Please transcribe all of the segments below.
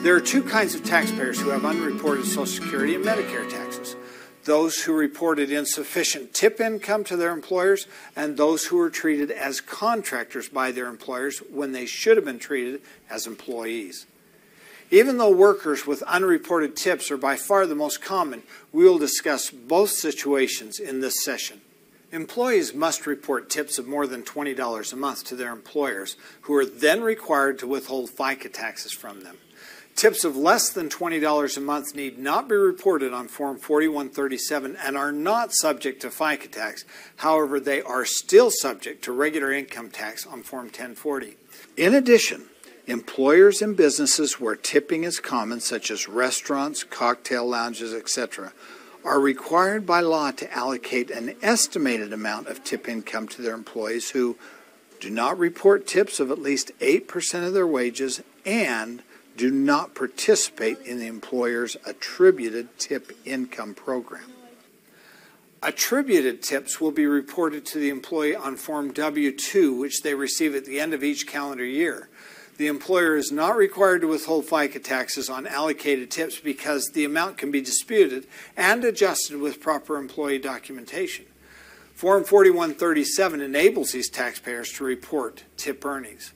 There are two kinds of taxpayers who have unreported Social Security and Medicare taxes. Those who reported insufficient tip income to their employers, and those who were treated as contractors by their employers when they should have been treated as employees. Even though workers with unreported tips are by far the most common, we will discuss both situations in this session. Employees must report tips of more than $20 a month to their employers, who are then required to withhold FICA taxes from them. Tips of less than $20 a month need not be reported on Form 4137 and are not subject to FICA tax. However, they are still subject to regular income tax on Form 1040. In addition, employers and businesses where tipping is common, such as restaurants, cocktail lounges, etc., are required by law to allocate an estimated amount of tip income to their employees who do not report tips of at least 8% of their wages and do not participate in the employer's attributed tip income program. Attributed tips will be reported to the employee on Form W-2, which they receive at the end of each calendar year. The employer is not required to withhold FICA taxes on allocated tips because the amount can be disputed and adjusted with proper employee documentation. Form 4137 enables these taxpayers to report tip earnings.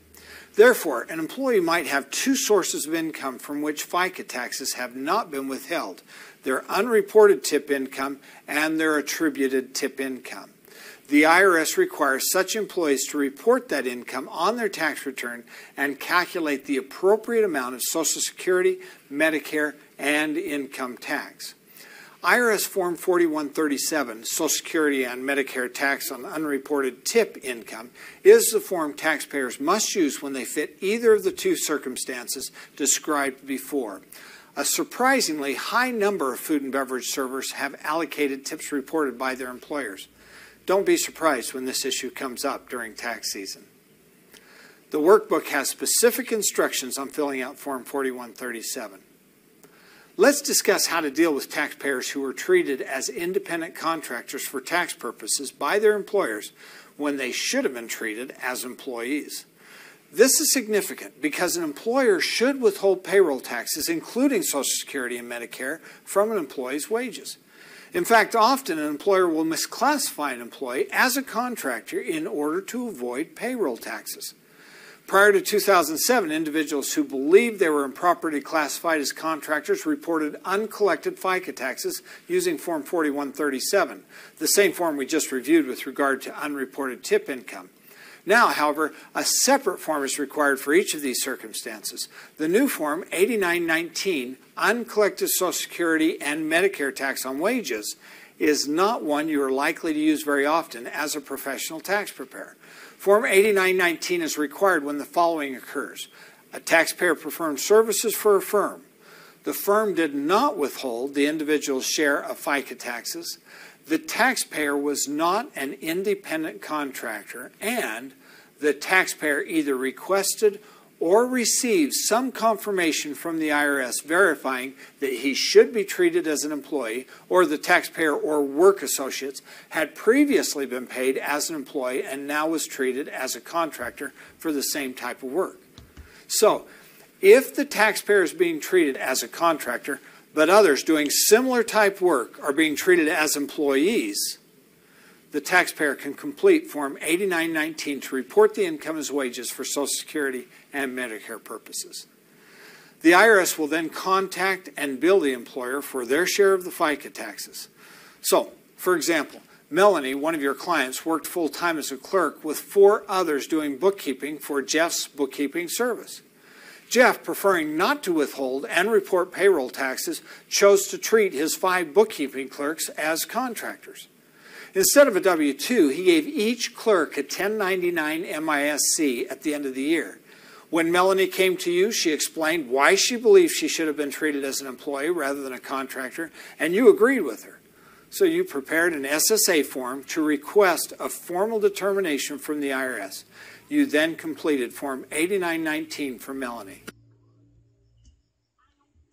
Therefore, an employee might have two sources of income from which FICA taxes have not been withheld: their unreported tip income and their attributed tip income. The IRS requires such employees to report that income on their tax return and calculate the appropriate amount of Social Security, Medicare, and income tax. IRS Form 4137, Social Security and Medicare tax on unreported tip income, is the form taxpayers must use when they fit either of the two circumstances described before. A surprisingly high number of food and beverage servers have allocated tips reported by their employers. Don't be surprised when this issue comes up during tax season. The workbook has specific instructions on filling out Form 4137. Let's discuss how to deal with taxpayers who are treated as independent contractors for tax purposes by their employers when they should have been treated as employees. This is significant because an employer should withhold payroll taxes, including Social Security and Medicare, from an employee's wages. In fact, often an employer will misclassify an employee as a contractor in order to avoid payroll taxes. Prior to 2007, individuals who believed they were improperly classified as contractors reported uncollected FICA taxes using Form 4137, the same form we just reviewed with regard to unreported tip income. Now, however, a separate form is required for each of these circumstances. The new Form 8919, Uncollected Social Security and Medicare Tax on Wages, is not one you are likely to use very often as a professional tax preparer. Form 8919 is required when the following occurs: a taxpayer performed services for a firm. The firm did not withhold the individual's share of FICA taxes. The taxpayer was not an independent contractor, and the taxpayer either requested or received some confirmation from the IRS verifying that he should be treated as an employee, or the taxpayer or work associates had previously been paid as an employee and now was treated as a contractor for the same type of work. So, if the taxpayer is being treated as a contractor, but others doing similar type work are being treated as employees, the taxpayer can complete Form 8919 to report the income as wages for Social Security and Medicare purposes. The IRS will then contact and bill the employer for their share of the FICA taxes. So, for example, Melanie, one of your clients, worked full-time as a clerk with 4 others doing bookkeeping for Jeff's bookkeeping service. Jeff, preferring not to withhold and report payroll taxes, chose to treat his 5 bookkeeping clerks as contractors. Instead of a W-2, he gave each clerk a 1099 MISC at the end of the year. When Melanie came to you, she explained why she believed she should have been treated as an employee rather than a contractor, and you agreed with her. So you prepared an SSA form to request a formal determination from the IRS. You then completed Form 8919 for Melanie.